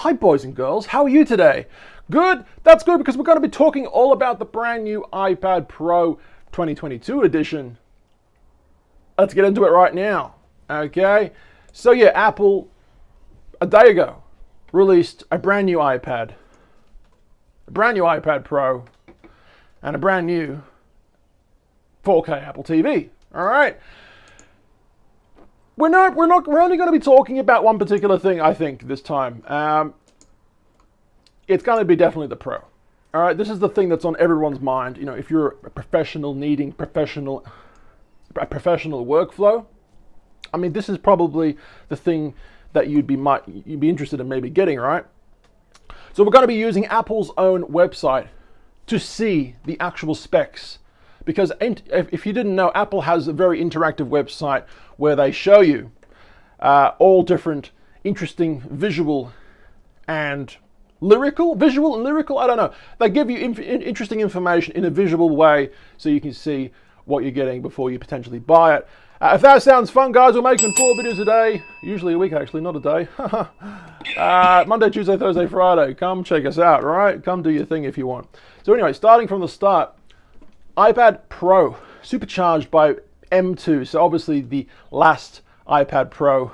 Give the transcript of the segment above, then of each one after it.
Hi boys and girls, how are you today? Good? That's good because we're going to be talking all about the brand new iPad Pro 2022 edition. Let's get into it right now. Okay, so yeah, Apple a day ago released a brand new iPad Pro, and a brand new 4K Apple TV. All right. We're only going to be talking about one particular thing, I think, this time. It's going to be definitely the Pro. All right, this is the thing that's on everyone's mind. You know, if you're a professional needing a professional workflow, I mean, this is probably the thing that you'd be interested in maybe getting, right? So we're going to be using Apple's own website to see the actual specs. Because if you didn't know, Apple has a very interactive website where they show you all different interesting visual and lyrical, I don't know. They give you interesting information in a visual way so you can see what you're getting before you potentially buy it. If that sounds fun, guys, we're making 4 videos a day, usually a week actually, not a day. Monday, Tuesday, Thursday, Friday. Come check us out, all right? Come do your thing if you want. So anyway, starting from the start, iPad Pro, supercharged by M2. So obviously the last iPad Pro,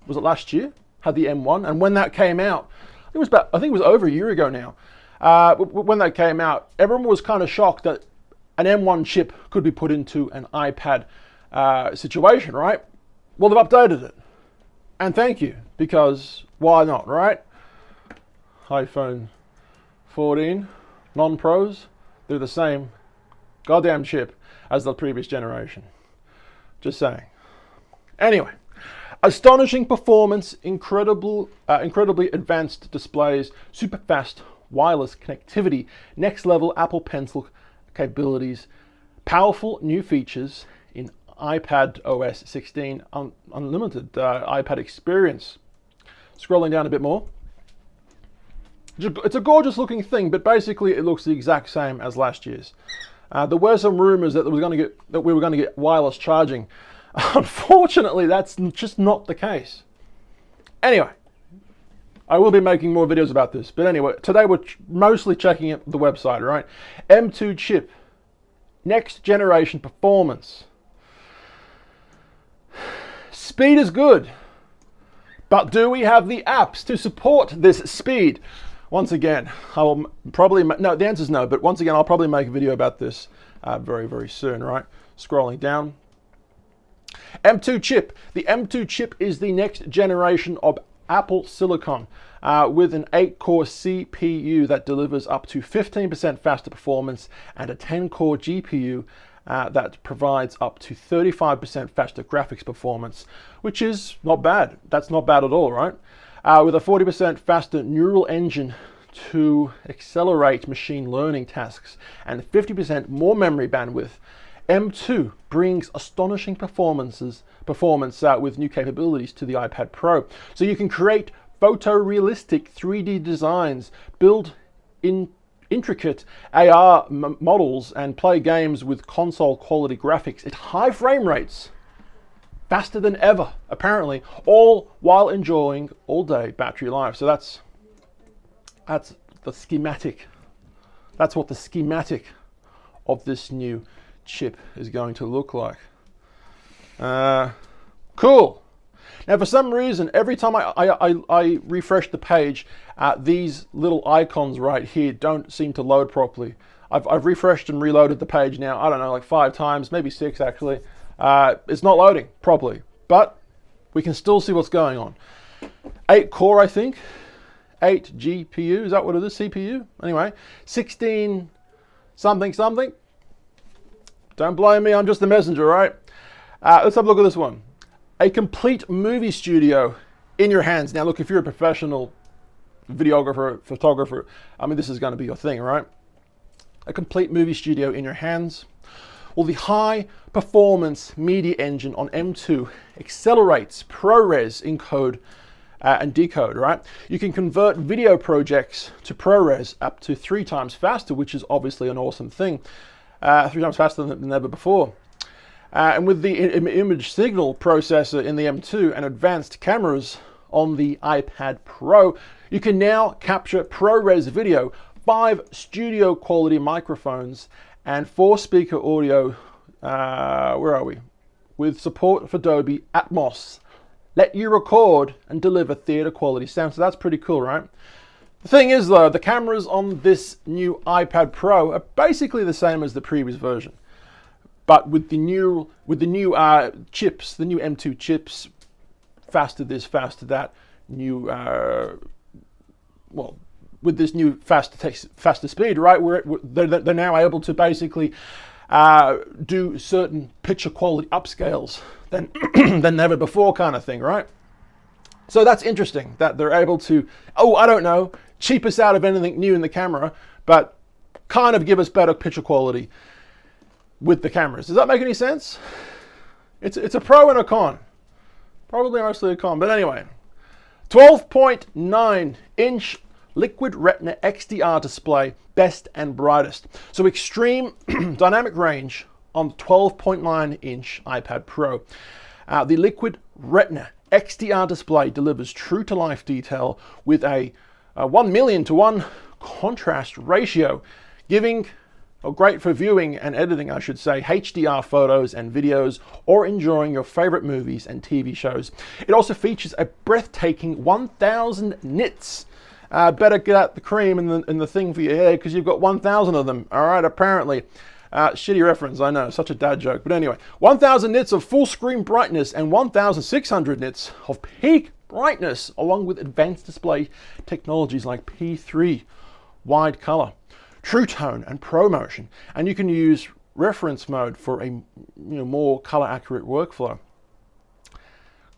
was it last year? Had the M1, and when that came out, I think it was over a year ago now. When that came out, everyone was kind of shocked that an M1 chip could be put into an iPad situation, right? Well, they've updated it, and thank you, because why not, right? iPhone 14 non-pros, they're the same goddamn chip as the previous generation. Just saying. Anyway, astonishing performance, incredibly advanced displays, super fast wireless connectivity, next level Apple Pencil capabilities, powerful new features in iPad OS 16, unlimited iPad experience. Scrolling down a bit more. It's a gorgeous looking thing, but basically it looks the exact same as last year's. There were some rumors that we were going to get wireless charging. Unfortunately, that's just not the case. Anyway, I will be making more videos about this. But anyway, today we're mostly checking out the website, right? M2 chip, next generation performance. Speed is good, but do we have the apps to support this speed? Once again, I will probably, no, the answer is no, but once again, I'll probably make a video about this very, very soon, right? Scrolling down. M2 chip. The M2 chip is the next generation of Apple Silicon with an 8-core CPU that delivers up to 15% faster performance and a 10-core GPU that provides up to 35% faster graphics performance, which is not bad. That's not bad at all, right? With a 40% faster neural engine to accelerate machine learning tasks and 50% more memory bandwidth, M2 brings astonishing performance with new capabilities to the iPad Pro. So you can create photorealistic 3D designs, build intricate AR models, and play games with console quality graphics at high frame rates. Faster than ever, apparently, all while enjoying all-day battery life. So that's the schematic. That's what the schematic of this new chip is going to look like. Cool. Now, for some reason, every time I refresh the page, these little icons right here don't seem to load properly. I've refreshed and reloaded the page now, I don't know, like 5 times, maybe 6 actually. It's not loading properly, but we can still see what's going on. 8 core, I think. 8 GPU, is that what it is? CPU? Anyway, 16 something. Don't blame me, I'm just the messenger, right? Let's have a look at this one. A complete movie studio in your hands. Now look, if you're a professional videographer, photographer, I mean, this is going to be your thing, right? A complete movie studio in your hands. Well, the high performance media engine on M2 accelerates ProRes encode and decode, right? You can convert video projects to ProRes up to 3 times faster, which is obviously an awesome thing. 3 times faster than ever before. And with the image signal processor in the M2 and advanced cameras on the iPad Pro, You can now capture ProRes video, 5 studio quality microphones, and 4 speaker audio, where are we? With support for Dolby Atmos. Let you record and deliver theater quality sound. So that's pretty cool, right? The thing is though, the cameras on this new iPad Pro are basically the same as the previous version. But with the new chips, the new M2 chips, faster this, faster that, new, well, with this new faster speed, right? They're now able to basically do certain picture quality upscales than than never before, kind of thing, right? So that's interesting that they're able to, I don't know, cheap us out of anything new in the camera, but kind of give us better picture quality with the cameras. Does that make any sense? It's a pro and a con. Probably mostly a con, but anyway. 12.9 inch liquid Retina XDR display, best and brightest. So extreme dynamic range on the 12.9 inch iPad Pro. The liquid Retina XDR display delivers true to life detail with a 1,000,000:1 contrast ratio, giving, or great for viewing and editing, I should say, HDR photos and videos, or enjoying your favorite movies and TV shows. It also features a breathtaking 1,000 nits. Better get out the cream and the thing for your hair, because you've got 1,000 of them. All right, apparently. Shitty reference, I know, such a dad joke. But anyway, 1,000 nits of full screen brightness and 1,600 nits of peak brightness, along with advanced display technologies like P3 wide color, True Tone, and Pro Motion. And you can use reference mode for a more color accurate workflow.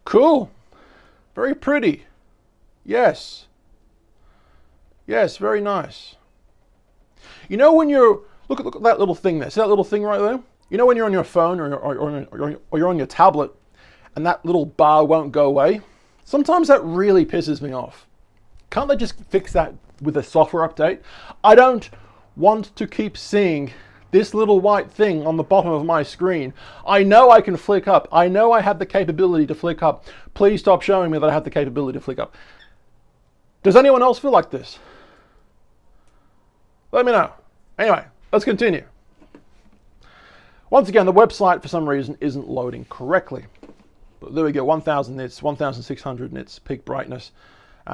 Cool. Very pretty. Yes. Yes, very nice. You know when you're, look at that little thing there. See that little thing right there? You know when you're on your phone or you're on your tablet and that little bar won't go away? Sometimes that really pisses me off. Can't they just fix that with a software update? I don't want to keep seeing this little white thing on the bottom of my screen. I know I can flick up. I know I have the capability to flick up. Please stop showing me that I have the capability to flick up. Does anyone else feel like this? Let me know. Anyway, let's continue. Once again, the website for some reason isn't loading correctly. But there we go, 1,000 nits, 1,600 nits, peak brightness,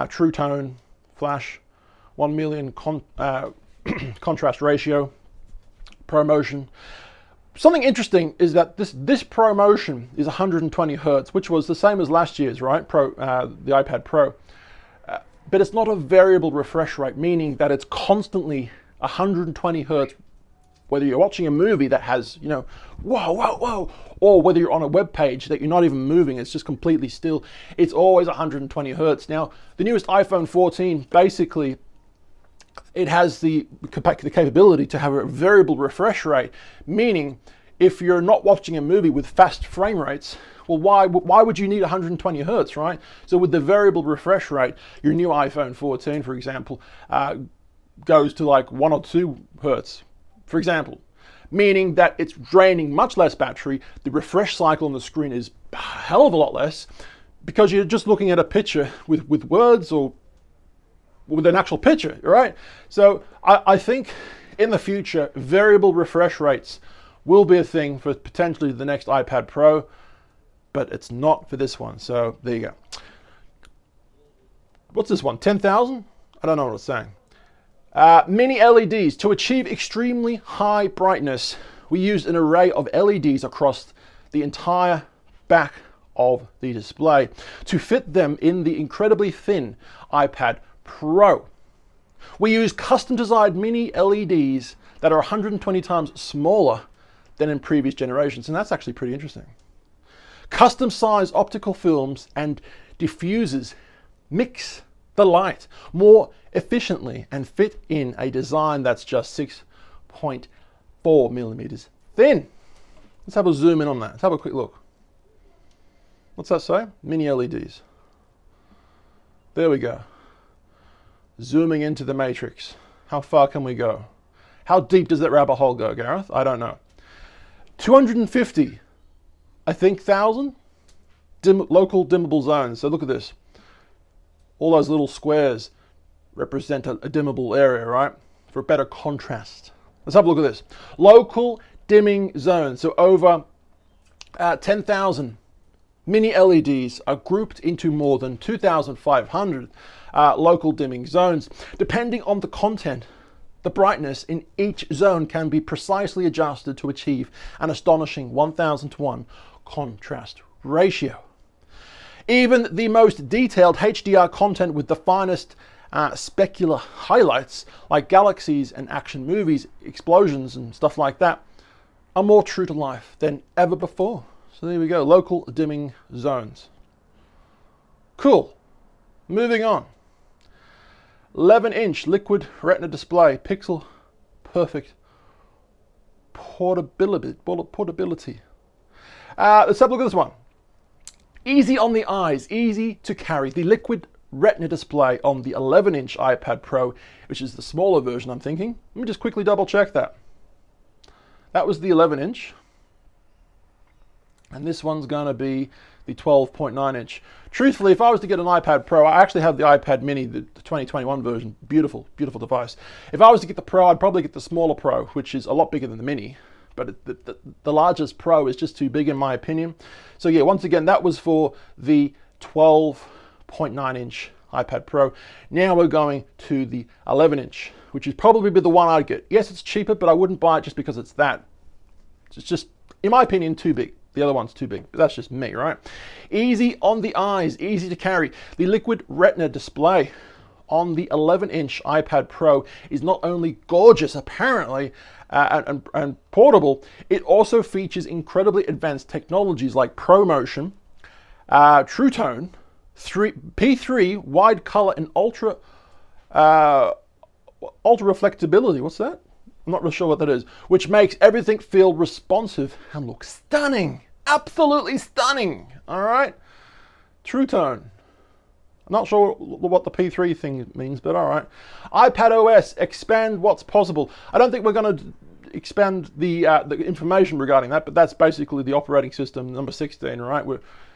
True Tone, flash, 1,000,000 contrast ratio, Pro Motion. Something interesting is that this Pro Motion is 120 hertz, which was the same as last year's, right? The iPad Pro. But it's not a variable refresh rate, meaning that it's constantly 120 hertz, whether you're watching a movie that has, whoa, whoa, whoa, or whether you're on a web page that you're not even moving, it's just completely still. It's always 120 hertz. Now, the newest iPhone 14, basically, it has the capability to have a variable refresh rate, meaning if you're not watching a movie with fast frame rates, well, why would you need 120 hertz, right? So with the variable refresh rate, your new iPhone 14, for example, goes to like 1 or 2 hertz, for example, meaning that it's draining much less battery. The refresh cycle on the screen is a hell of a lot less because you're just looking at a picture with words or with an actual picture, right? So I think in the future, variable refresh rates will be a thing for potentially the next iPad Pro, but it's not for this one. So there you go. What's this one? 10,000? I don't know what it's saying. Mini LEDs. To achieve extremely high brightness, we used an array of LEDs across the entire back of the display to fit them in the incredibly thin iPad Pro. We use custom designed mini LEDs that are 120 times smaller than in previous generations, and that's actually pretty interesting. Custom sized optical films and diffusers mix the light more efficiently and fit in a design that's just 6.4 millimeters thin. Let's have a zoom in on that. Let's have a quick look. What's that say? Mini LEDs. There we go. Zooming into the matrix. How far can we go? How deep does that rabbit hole go, Gareth? I don't know. 250, I think, 1,000 local dimmable zones. So look at this. All those little squares. represent a dimmable area, right? For better contrast. Let's have a look at this. Local dimming zones. So over 10,000 mini LEDs are grouped into more than 2,500 local dimming zones. Depending on the content, the brightness in each zone can be precisely adjusted to achieve an astonishing 1,000:1 contrast ratio. Even the most detailed HDR content with the finest specular highlights, like galaxies and action movies, explosions and stuff like that, are more true to life than ever before. So there we go, local dimming zones. Cool. Moving on. 11-inch liquid retina display, pixel perfect portability. Let's have a look at this one. Easy on the eyes, easy to carry. The liquid retina display on the 11-inch iPad Pro, which is the smaller version, I'm thinking. Let me just quickly double check that. That was the 11-inch. And this one's going to be the 12.9-inch. Truthfully, if I was to get an iPad Pro, I actually have the iPad mini, the 2021 version. Beautiful, beautiful device. If I was to get the Pro, I'd probably get the smaller Pro, which is a lot bigger than the mini. But the largest Pro is just too big in my opinion. So yeah, once again, that was for the 12.9-inch iPad Pro. Now we're going to the 11-inch, which is probably the one I'd get. Yes, it's cheaper, but I wouldn't buy it just because it's that. It's just, in my opinion, too big. The other one's too big, but that's just me, right? Easy on the eyes, easy to carry. The liquid retina display on the 11-inch iPad Pro is not only gorgeous, apparently, and portable, it also features incredibly advanced technologies like ProMotion, True Tone, P3, wide color, and ultra reflectability. What's that? I'm not really sure what that is. Which makes everything feel responsive and look stunning. Absolutely stunning. All right. True Tone. I'm not sure what the P3 thing means, but all right. iPad OS, expand what's possible. I don't think we're going to expand the information regarding that, but that's basically the operating system, number 16, right?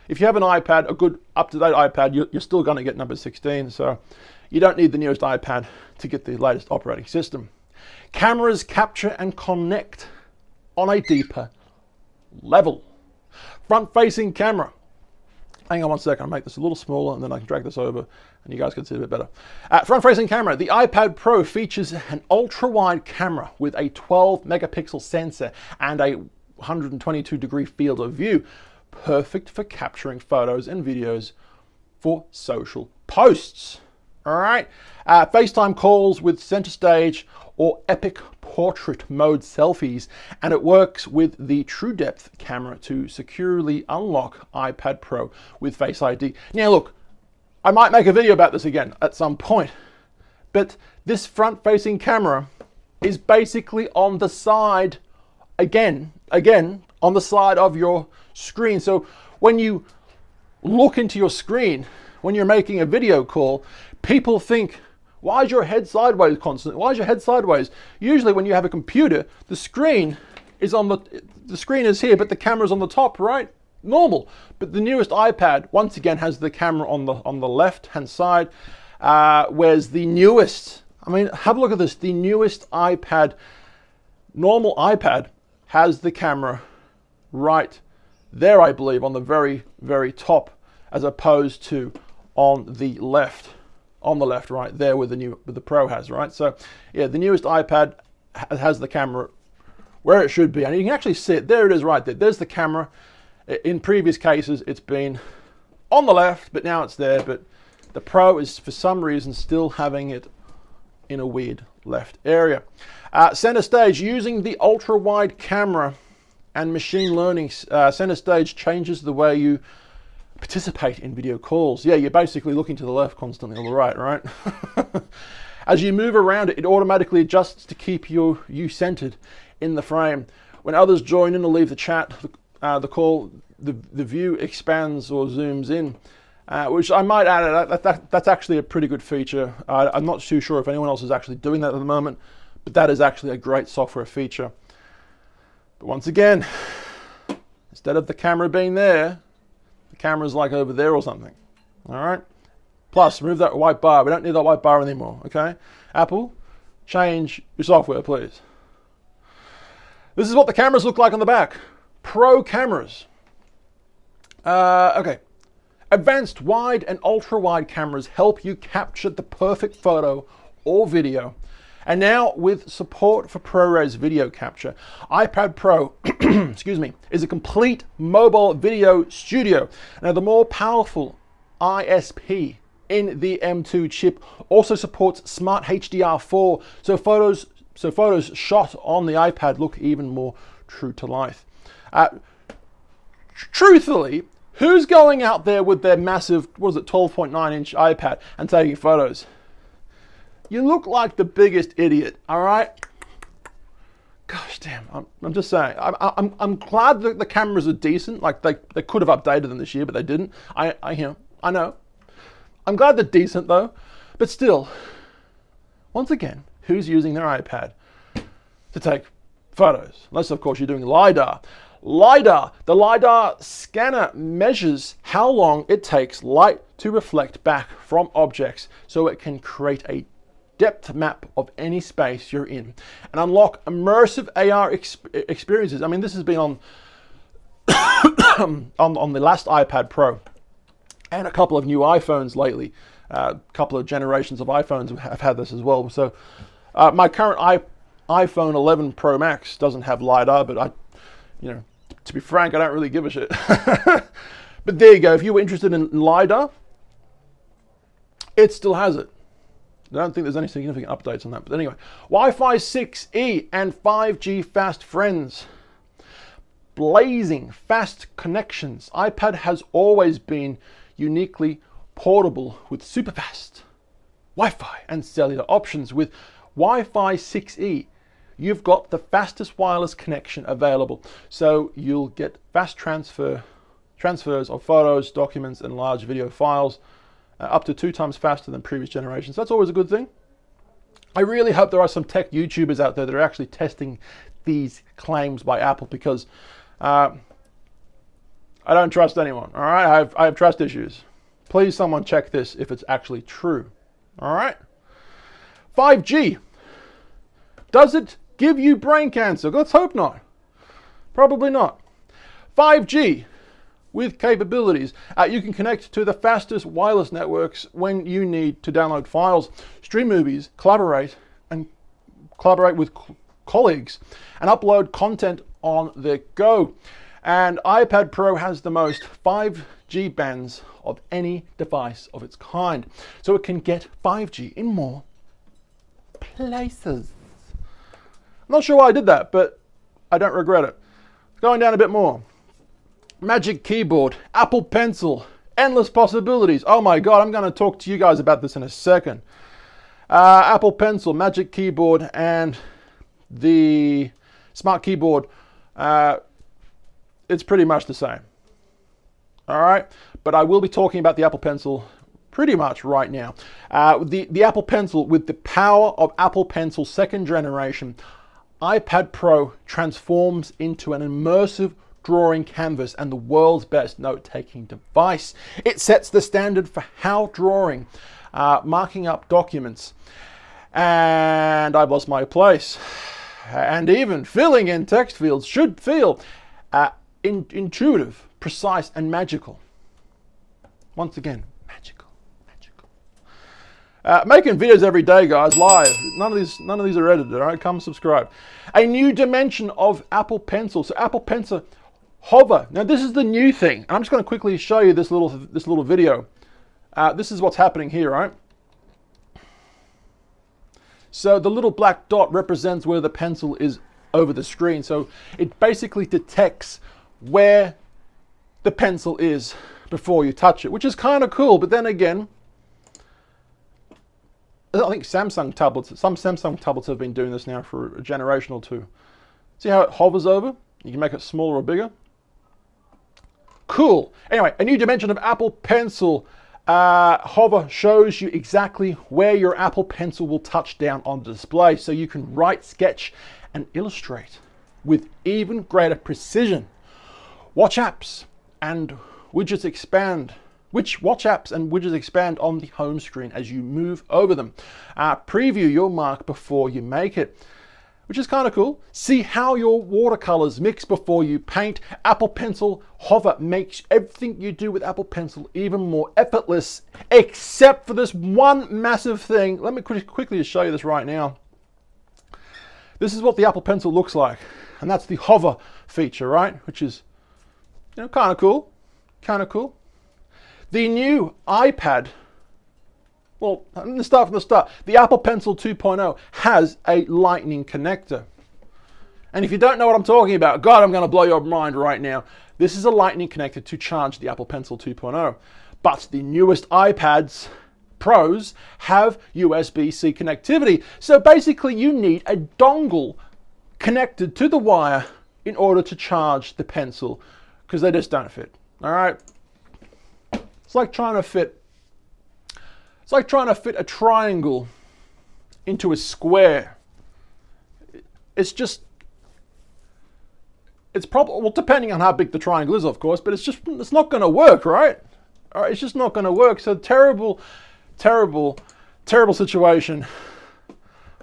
If you have an iPad, a good up-to-date iPad, you're still going to get number 16, so you don't need the newest iPad to get the latest operating system. Cameras capture and connect on a deeper level. Front-facing camera. Hang on one second, I'll make this a little smaller and then I can drag this over and you guys can see it a bit better. Front-facing camera. The iPad Pro features an ultra-wide camera with a 12-megapixel sensor and a 122-degree field of view. Perfect for capturing photos and videos for social posts. All right. FaceTime calls with center stage or epic portrait mode selfies, and it works with the True Depth camera to securely unlock iPad Pro with Face ID. Now look, I might make a video about this again at some point, but this front-facing camera is basically on the side, again, on the side of your screen. So when you look into your screen, when you're making a video call, people think, why is your head sideways constantly? Why is your head sideways? Usually when you have a computer, the screen is here, but the camera's on the top, right? Normal. But the newest iPad, once again, has the camera on the left-hand side, whereas the newest, I mean, have a look at this, the newest iPad, normal iPad, has the camera right there, I believe, on the very, very top, as opposed to on the left. On the left, right there, where the Pro has, right? So yeah, the newest iPad has the camera where it should be, and you can actually see it. There it is, right there. There's the camera. In previous cases, it's been on the left, but now it's there. But the Pro is, for some reason, still having it in a weird left area. Center stage, using the ultra-wide camera and machine learning, center stage changes the way you participate in video calls. Yeah, you're basically looking to the left constantly, or the right? As you move around it, it automatically adjusts to keep you centered in the frame. When others join in or leave the chat, the call, the view expands or zooms in, which I might add, that's actually a pretty good feature. I'm not too sure if anyone else is actually doing that at the moment, but that is actually a great software feature. But once again, instead of the camera being there, the camera's like over there or something. All right, Plus, remove that white bar. We don't need that white bar anymore, okay? Apple, change your software, please. This is what the cameras look like on the back. Pro cameras. Okay. Advanced wide and ultra wide cameras help you capture the perfect photo or video. And now with support for ProRes video capture, iPad Pro, excuse me, is a complete mobile video studio. Now the more powerful ISP in the M2 chip also supports Smart HDR4, so photos shot on the iPad look even more true to life. Truthfully, who's going out there with their massive, 12.9-inch iPad and taking photos? You look like the biggest idiot, all right? Gosh damn, I'm just saying. I'm glad that the cameras are decent. Like they could have updated them this year, but they didn't. I know. I'm glad they're decent though, but still, once again, who's using their iPad to take photos? Unless of course you're doing LiDAR. The LiDAR scanner measures how long it takes light to reflect back from objects so it can create a depth map of any space you're in and unlock immersive AR experiences. I mean, this has been on on the last iPad Pro and a couple of new iPhones lately. A couple of generations of iPhones have had this as well. So my current iPhone 11 Pro Max doesn't have LiDAR, but to be frank, I don't really give a shit. But there you go. If you were interested in LiDAR, it still has it. I don't think there's any significant updates on that. But anyway, Wi-Fi 6E and 5G fast friends. Blazing fast connections. iPad has always been uniquely portable with super fast Wi-Fi and cellular options. With Wi-Fi 6E, you've got the fastest wireless connection available. So you'll get fast transfers of photos, documents, and large video files. Up to 2 times faster than previous generations. That's always a good thing. I really hope there are some tech YouTubers out there that are actually testing these claims by Apple, because I don't trust anyone. All right, I have trust issues. Please, someone check this if it's actually true. All right. 5G. Does it give you brain cancer? Let's hope not. Probably not. 5G. With capabilities, you can connect to the fastest wireless networks when you need to download files, stream movies, collaborate with colleagues, and upload content on the go. And iPad Pro has the most 5G bands of any device of its kind, so it can get 5G in more places. I'm not sure why I did that, but I don't regret it. Going down a bit more. Magic Keyboard, Apple Pencil, endless possibilities. Oh my God, I'm going to talk to you guys about this in a second. Apple Pencil, Magic Keyboard, and the Smart Keyboard, it's pretty much the same. All right, but I will be talking about the Apple Pencil pretty much right now. The Apple Pencil, with the power of Apple Pencil 2nd generation, iPad Pro transforms into an immersive drawing canvas and the world's best note-taking device. It sets the standard for how drawing, marking up documents, and I've lost my place, and even filling in text fields should feel intuitive, precise, and magical. Once again, magical. Making videos every day, guys, live. None of these are edited. All right, come subscribe. A new dimension of Apple Pencil. So Apple Pencil Hover. Now this is the new thing. I'm just going to quickly show you this little video. This is what's happening here, right? So the little black dot represents where the pencil is over the screen. So it basically detects where the pencil is before you touch it, which is kind of cool. But then again, I think some Samsung tablets have been doing this now for a generation or two. See how it hovers over? You can make it smaller or bigger. Cool. Anyway, a new dimension of Apple Pencil. Hover shows you exactly where your Apple Pencil will touch down on the display, so you can write, sketch, and illustrate with even greater precision. Watch apps and widgets which watch apps and widgets expand on the home screen as you move over them. Preview your mark before you make it, which is kind of cool. See how your watercolors mix before you paint. Apple Pencil Hover makes everything you do with Apple Pencil even more effortless, except for this one massive thing. Let me quickly show you this right now. This is what the Apple Pencil looks like, and that's the hover feature, right? Which is, you know, kind of cool, kind of cool. The new iPad, well, let's start from the start. The Apple Pencil 2.0 has a lightning connector. And if you don't know what I'm talking about, God, I'm going to blow your mind right now. This is a lightning connector to charge the Apple Pencil 2.0. But the newest iPads Pros have USB-C connectivity. So basically you need a dongle connected to the wire in order to charge the pencil, because they just don't fit. All right. It's like trying to fit a triangle into a square. It's probably, well, depending on how big the triangle is, of course, but it's not going to work, right? All right, it's just not going to work. So terrible, terrible, terrible situation.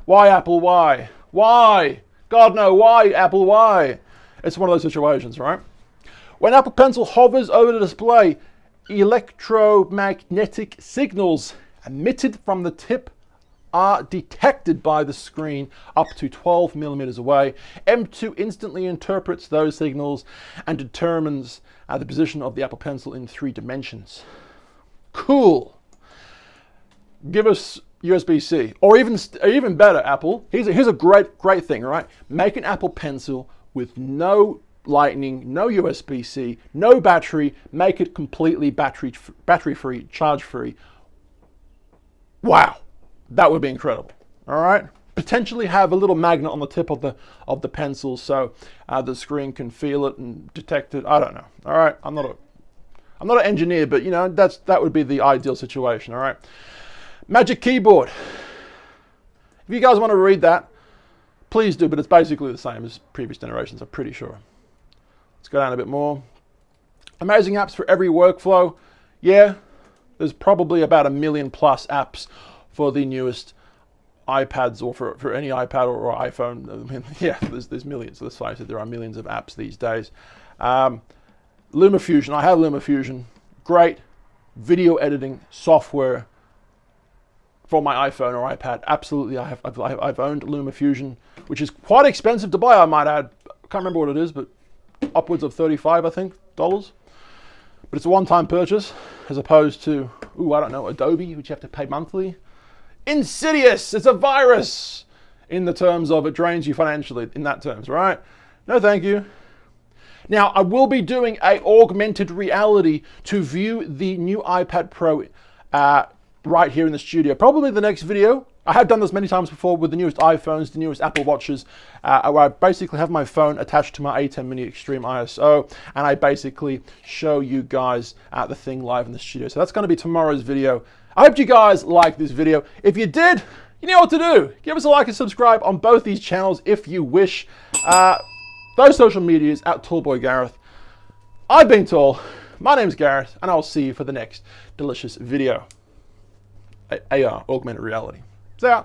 Why, Apple? Why? Why? God, no, why, Apple? Why? It's one of those situations, right? When Apple Pencil hovers over the display, electromagnetic signals emitted from the tip are detected by the screen up to 12 millimeters away. M2 instantly interprets those signals and determines the position of the Apple Pencil in 3 dimensions. Cool. Give us USB-C, or even better, Apple. Here's a great thing, right? Make an Apple Pencil with no Lightning, no USB-C, no battery. Make it completely battery-free, charge-free. Wow, that would be incredible. All right, potentially have a little magnet on the tip of the pencil so the screen can feel it and detect it. I don't know. All right, I'm not an engineer, but you know that would be the ideal situation. All right, Magic Keyboard. If you guys want to read that, please do. But it's basically the same as previous generations, I'm pretty sure. Let's go down a bit more. Amazing apps for every workflow. Yeah, there's probably about 1 million plus apps for the newest iPads, or for any iPad or iPhone. I mean, yeah, there's millions. Let's face it, there are millions of apps these days. LumaFusion. I have LumaFusion. Great video editing software for my iPhone or iPad. Absolutely, I've owned LumaFusion, which is quite expensive to buy, I might add. I can't remember what it is, but upwards of $35, I think, dollars. But it's a one-time purchase, as opposed to, I don't know, Adobe, which you have to pay monthly. Insidious! It's a virus! In the terms of it drains you financially, in that terms, right? No, thank you. Now, I will be doing a augmented reality to view the new iPad Pro right here in the studio. Probably the next video. I have done this many times before with the newest iPhones, the newest Apple Watches, where I basically have my phone attached to my A10 Mini Extreme ISO, and I basically show you guys the thing live in the studio. So that's going to be tomorrow's video. I hope you guys liked this video. If you did, you know what to do. Give us a like and subscribe on both these channels if you wish. Those social medias at Tallboy Gareth. I've been Tall. My name's Gareth, and I'll see you for the next delicious video. AR, augmented reality. See ya.